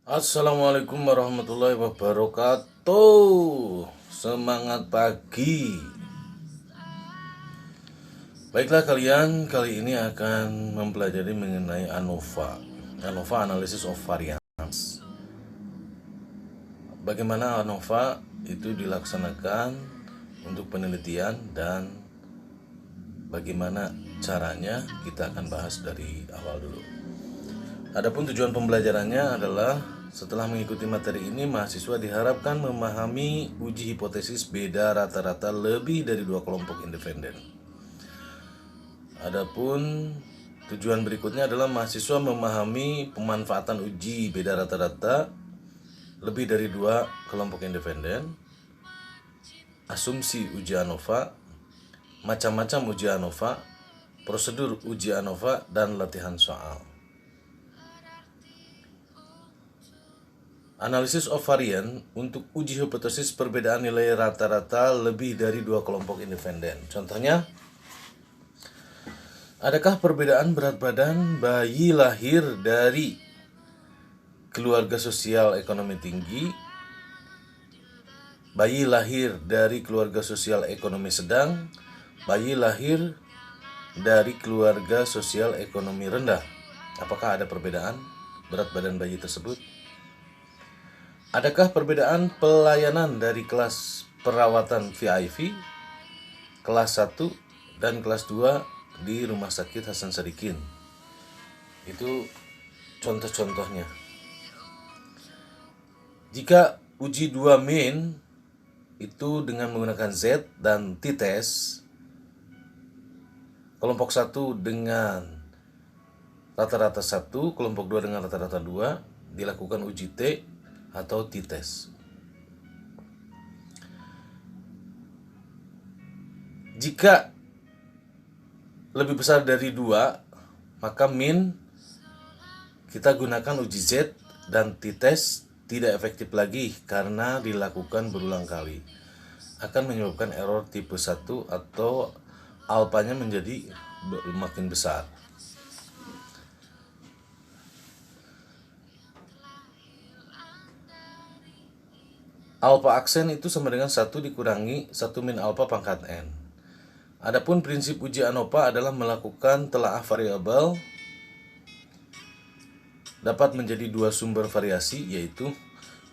Assalamualaikum warahmatullahi wabarakatuh. Semangat pagi. Baiklah kalian, kali ini akan mempelajari mengenai ANOVA. ANOVA Analysis of Variance. Bagaimana ANOVA itu dilaksanakan untuk penelitian dan bagaimana caranya, kita akan bahas dari awal dulu. Adapun tujuan pembelajarannya adalah setelah mengikuti materi ini, mahasiswa diharapkan memahami uji hipotesis beda rata-rata lebih dari dua kelompok independen. Adapun tujuan berikutnya adalah mahasiswa memahami pemanfaatan uji beda rata-rata lebih dari dua kelompok independen, asumsi uji ANOVA, macam-macam uji ANOVA, prosedur uji ANOVA, dan latihan soal. Analisis of variance untuk uji hipotesis perbedaan nilai rata-rata lebih dari dua kelompok independen. Contohnya, adakah perbedaan berat badan bayi lahir dari keluarga sosial ekonomi tinggi, bayi lahir dari keluarga sosial ekonomi sedang, bayi lahir dari keluarga sosial ekonomi rendah? Apakah ada perbedaan berat badan bayi tersebut? Adakah perbedaan pelayanan dari kelas perawatan VIP, kelas 1, dan kelas 2 di Rumah Sakit Hasan Sadikin? Itu contoh-contohnya. Jika uji 2 min itu dengan menggunakan Z dan t-test, kelompok 1 dengan rata-rata 1, kelompok 2 dengan rata-rata 2, dilakukan uji T atau t-test. Jika lebih besar dari 2, maka min kita gunakan uji Z dan t-test tidak efektif lagi karena dilakukan berulang kali. Akan menyebabkan error tipe 1 atau alpanya menjadi makin besar. Alpha aksen itu sama dengan 1 dikurangi 1 min alpha pangkat n. Adapun prinsip uji ANOVA adalah melakukan telaah variabel dapat menjadi dua sumber variasi, yaitu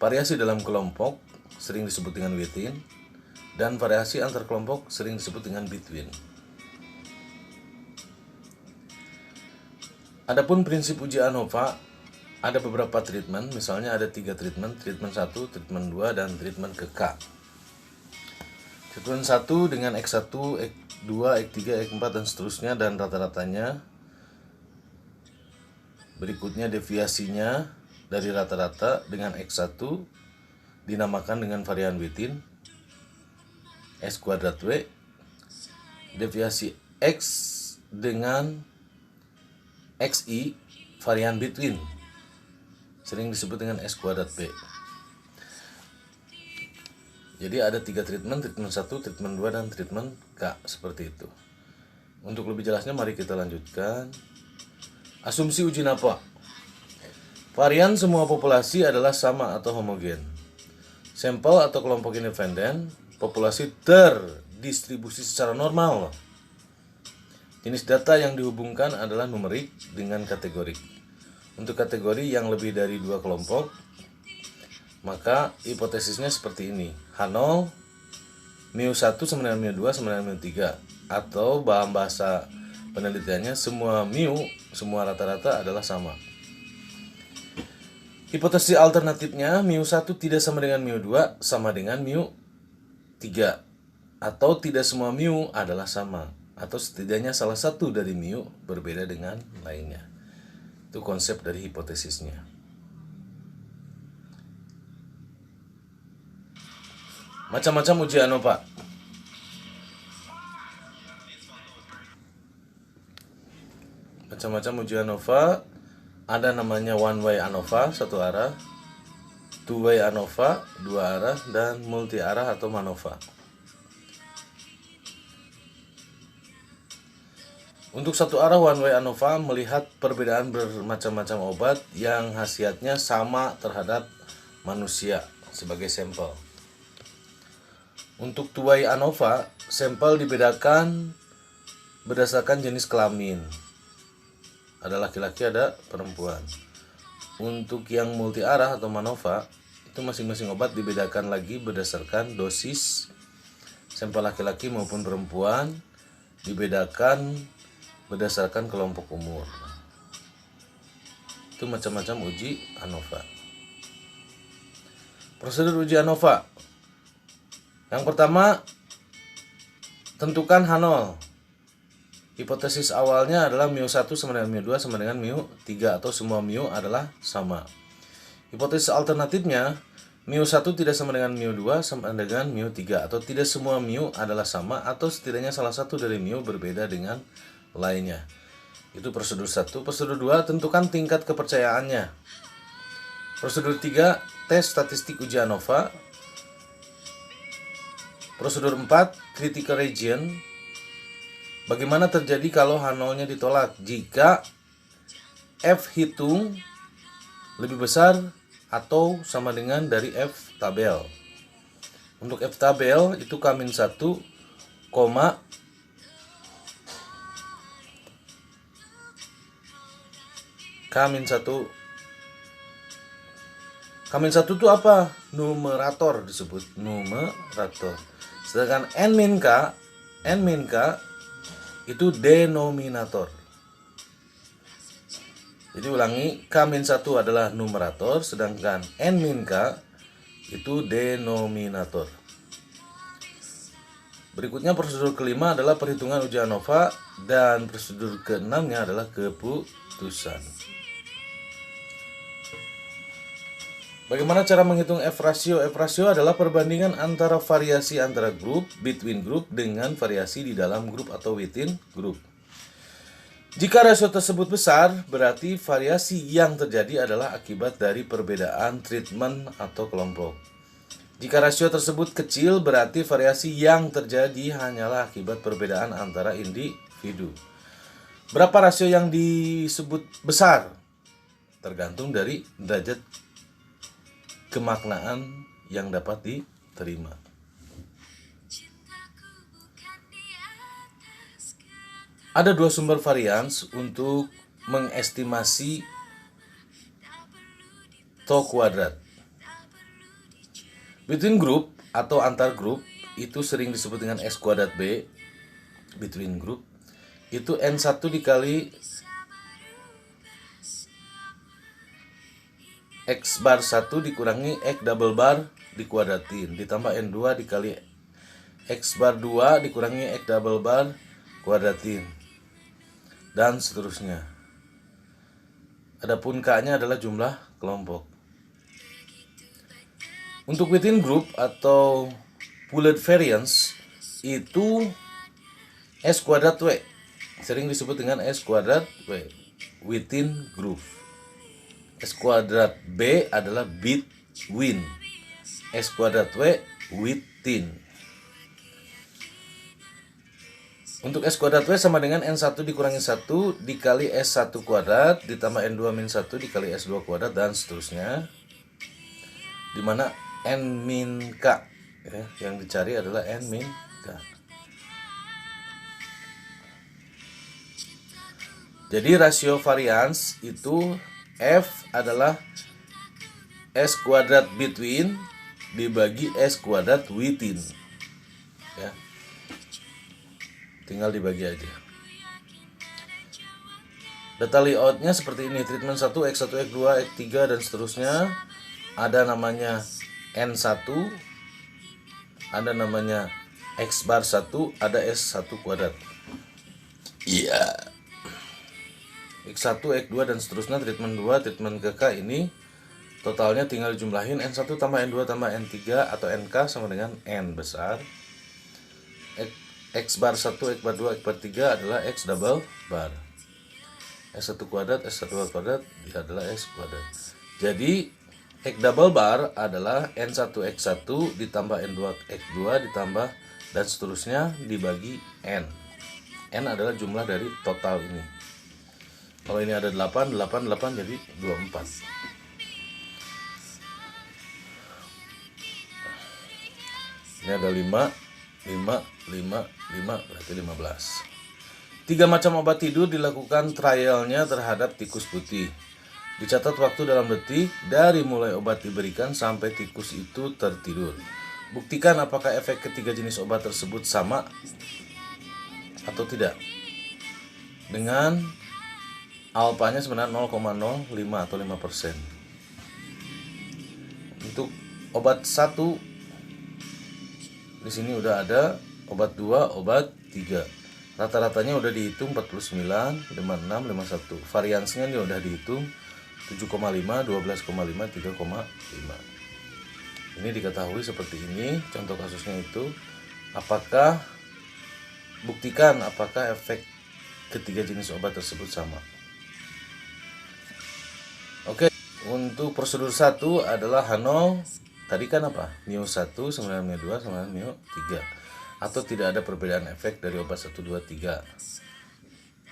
variasi dalam kelompok sering disebut dengan within, dan variasi antar kelompok sering disebut dengan between. Adapun prinsip uji ANOVA ada beberapa treatment, misalnya ada 3 treatment, treatment 1, treatment 2, dan treatment ke K. Treatment 1 dengan X1, X2, X3, X4, dan seterusnya, dan rata-ratanya. Berikutnya deviasinya dari rata-rata dengan X1 dinamakan dengan varian within, S kuadrat W. Deviasi X dengan XI varian between, sering disebut dengan S kuadrat B. Jadi ada 3 treatment, treatment 1, treatment 2, dan treatment K, seperti itu. Untuk lebih jelasnya mari kita lanjutkan. Asumsi uji NAPA. Varian semua populasi adalah sama atau homogen. Sampel atau kelompok independen, populasi terdistribusi secara normal. Jenis data yang dihubungkan adalah numerik dengan kategorik. Untuk kategori yang lebih dari 2 kelompok, maka hipotesisnya seperti ini. H0, mu1 sama dengan mu2 sama dengan mu3. Atau bahasa penelitiannya, semua mu, semua rata-rata adalah sama. Hipotesis alternatifnya, mu1 tidak sama dengan mu2 sama dengan mu3. Atau tidak semua mu adalah sama. Atau setidaknya salah satu dari mu berbeda dengan lainnya. Itu konsep dari hipotesisnya. Macam-macam uji ANOVA. Macam-macam uji ANOVA. Ada namanya one way ANOVA, satu arah, two way ANOVA, dua arah, dan multi arah atau MANOVA. Untuk satu arah one way ANOVA melihat perbedaan bermacam-macam obat yang khasiatnya sama terhadap manusia sebagai sampel. Untuk two way ANOVA, sampel dibedakan berdasarkan jenis kelamin. Ada laki-laki, ada perempuan. Untuk yang multi arah atau MANOVA, itu masing-masing obat dibedakan lagi berdasarkan dosis. Sampel laki-laki maupun perempuan dibedakan berdasarkan kelompok umur. Itu macam-macam uji ANOVA. Prosedur uji ANOVA. Yang pertama, tentukan H0. Hipotesis awalnya adalah mu1 sama dengan mu2 sama dengan mu3 atau semua mu adalah sama. Hipotesis alternatifnya, mu1 tidak sama dengan mu2 sama dengan mu3 atau tidak semua mu adalah sama atau setidaknya salah satu dari mu berbeda dengan lainnya. Itu prosedur 1. Prosedur 2, tentukan tingkat kepercayaannya. Prosedur 3, tes statistik uji ANOVA. Prosedur 4, critical region. Bagaimana terjadi kalau H0-nya ditolak jika F hitung lebih besar atau sama dengan dari F tabel. Untuk F tabel itu K-1, K-1 itu apa? Numerator disebut numerator. Sedangkan N-K itu denominator. Jadi ulangi, K-1 adalah numerator, sedangkan N-K itu denominator. Berikutnya prosedur kelima adalah perhitungan uji ANOVA dan prosedur keenamnya adalah keputusan. Bagaimana cara menghitung F ratio? F ratio adalah perbandingan antara variasi antara grup, between group, dengan variasi di dalam grup atau within group. Jika rasio tersebut besar, berarti variasi yang terjadi adalah akibat dari perbedaan treatment atau kelompok. Jika rasio tersebut kecil, berarti variasi yang terjadi hanyalah akibat perbedaan antara individu. Berapa rasio yang disebut besar? Tergantung dari derajat kemaknaan yang dapat diterima. Ada dua sumber varians untuk mengestimasi tau kuadrat. Between group atau antar grup itu sering disebut dengan S kuadrat B. Between group itu N1 dikali X bar 1 dikurangi X double bar dikuadratin, ditambah N2 dikali X bar 2 dikurangi X double bar kuadratin, dan seterusnya. Adapun K-nya adalah jumlah kelompok. Untuk within group atau pooled variance itu S kuadrat W, sering disebut dengan S kuadrat W, within group. S kuadrat B adalah between. S kuadrat W within. Untuk S kuadrat W sama dengan N1 dikurangi 1 dikali S1 kuadrat ditambah N2 min 1 dikali S2 kuadrat dan seterusnya. Dimana N min K ya, yang dicari adalah N min K. Jadi rasio varians itu F adalah S kuadrat between dibagi S kuadrat within. Ya. Tinggal dibagi aja. Data layoutnya seperti ini. Treatment 1, X1, X2, X3 dan seterusnya. Ada namanya N1, ada namanya X bar 1, ada S1 kuadrat. Iya. X1, X2 dan seterusnya, treatment 2, treatment KK ini totalnya tinggal jumlahin N1 tambah N2 tambah N3 atau NK sama dengan N besar. X bar 1, X bar 2, X bar 3 adalah X double bar. S1 kuadrat, S1 kuadrat adalah S kuadrat. Jadi X double bar adalah N1 X1 ditambah N2 X2 ditambah dan seterusnya dibagi N. N adalah jumlah dari total ini. Kalau ini ada 8, 8, 8 jadi 24. Ini ada 5, 5, 5, 5 berarti 15. 3 macam obat tidur dilakukan trialnya terhadap tikus putih. Dicatat waktu dalam detik dari mulai obat diberikan sampai tikus itu tertidur. Buktikan apakah efek ketiga jenis obat tersebut sama atau tidak. Dengan alpanya sebenarnya 0,05 atau 5%. Untuk obat 1 di sini udah ada, obat 2, obat 3. Rata-ratanya udah dihitung 49, 56, 51. Variansinya ini udah dihitung 7,5, 12,5, 3,5. Ini diketahui seperti ini. Contoh kasusnya itu, buktikan apakah efek ketiga jenis obat tersebut sama. Oke, untuk prosedur 1 adalah H0. Tadi kan apa? μ1 sama dengan μ2 sama dengan μ3. Atau tidak ada perbedaan efek dari obat 1, 2, 3.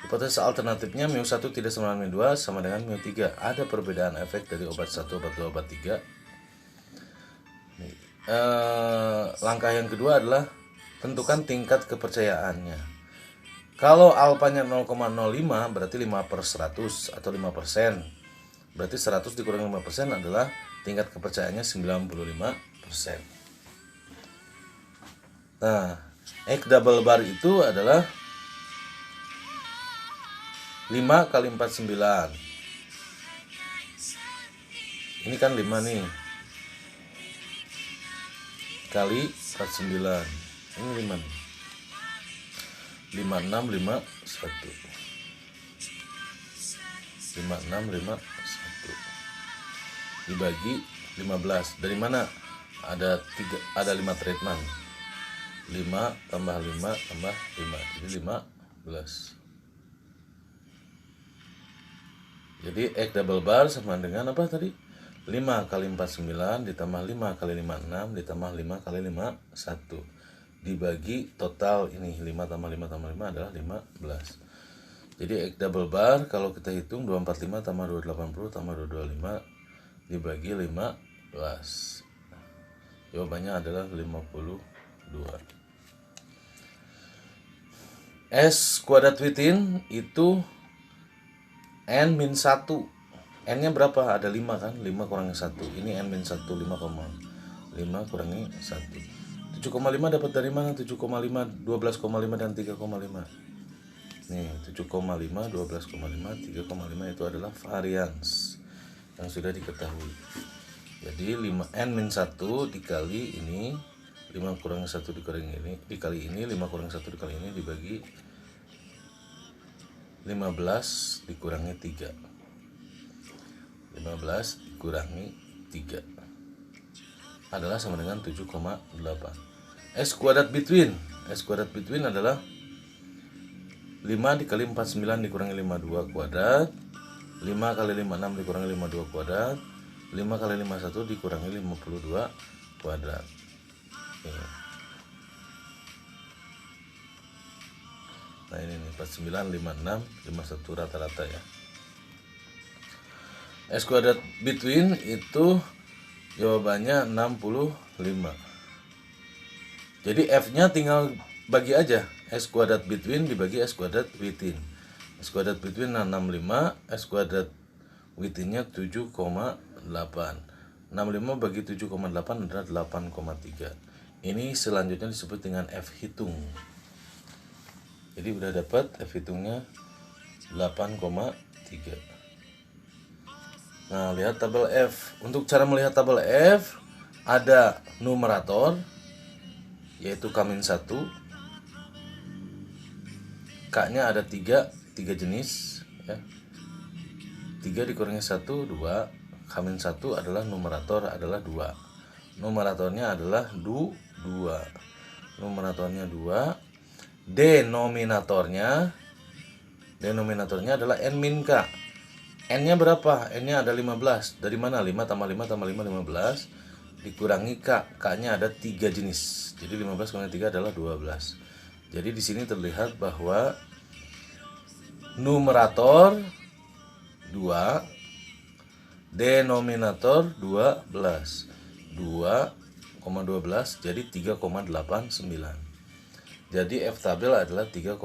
Hipotesa alternatifnya μ1 tidak sama dengan μ2 sama dengan μ3. Ada perbedaan efek dari obat 1, obat 2, obat 3. Langkah yang kedua adalah tentukan tingkat kepercayaannya. Kalau alpanya 0,05 berarti 5/100 atau 5%. Berarti 100 dikurangi 5% adalah tingkat kepercayaannya 95%. Nah, X double bar itu adalah 5 kali 49. Ini kan 5 nih. Kali 49. Ini 5 nih. 56, 51. 56, 51. Dibagi 15. Dari mana? Ada 5 treatment. 5 tambah 5 tambah 5. Jadi 15. Jadi X double bar sama dengan apa tadi? 5 kali 49 ditambah 5 kali 56 ditambah 5 kali 51. Dibagi total ini 5 tambah 5 tambah 5 adalah 15. Jadi X double bar kalau kita hitung 245 tambah 280 tambah 225 dibagi 15. Jawabannya adalah 52. S kuadrat within itu N-1. N-nya berapa? Ada 5 kan? 5 kurangi 1. Ini N-1, 5 kurangi 1. 7,5 dapat dari mana? 7,5, 12,5 dan 3,5. Nih, 7,5, 12,5, 3,5 itu adalah varians yang sudah diketahui. Jadi 5N-1 dikali ini, 5 kurangi 1 dikali ini, 5 kurangi 1 dikali ini dibagi 15 dikurangi 3. 15 dikurangi 3 adalah sama dengan 7,8. S kuadrat between adalah 5 dikali 49 dikurangi 52 kuadrat, 5 kali 56 dikurangi 52 kuadrat, 5 kali 51 dikurangi 52 kuadrat. Nah ini nih 49, 56, 51 rata-rata ya. S kuadrat between itu jawabannya 65. Jadi F-nya tinggal bagi aja. S kuadrat between dibagi S kuadrat within. S kuadrat between 65, S kuadrat within-nya 7,8. 65 bagi 7,8 adalah 8,3. Ini selanjutnya disebut dengan F hitung. Jadi udah dapat F hitungnya 8,3. Nah, lihat tabel F. Untuk cara melihat tabel F, ada numerator, yaitu K-1. K-nya ada 3 jenis. Ya. 3 dikurangi 1, 2. K-1 adalah numerator, adalah 2. Numeratornya adalah 2. Numeratornya 2. Denominatornya adalah N-K. N-nya berapa? N-nya ada 15. Dari mana? 5 tambah 5 tambah 5, 15. Dikurangi K. K-nya ada 3 jenis. Jadi 15 kurangi 3 adalah 12. Jadi di sini terlihat bahwa numerator 2, denominator 12. 2,12 jadi 3,89. Jadi F tabel adalah 3,89.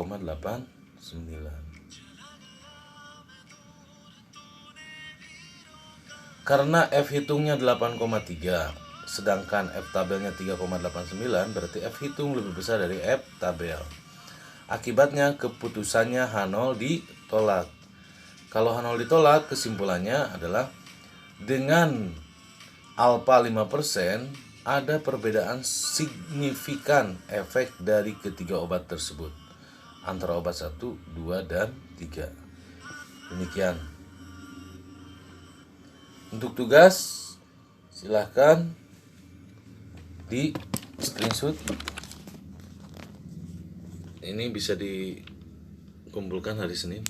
Karena F hitungnya 8,3, sedangkan F tabelnya 3,89, berarti F hitung lebih besar dari F tabel. Akibatnya keputusannya H0 ditolak. Kalau H0 ditolak, kesimpulannya adalah dengan alfa 5%, ada perbedaan signifikan efek dari ketiga obat tersebut antara obat 1, 2, dan 3. Demikian. Untuk tugas, silahkan di screenshot. Ini bisa dikumpulkan hari Senin.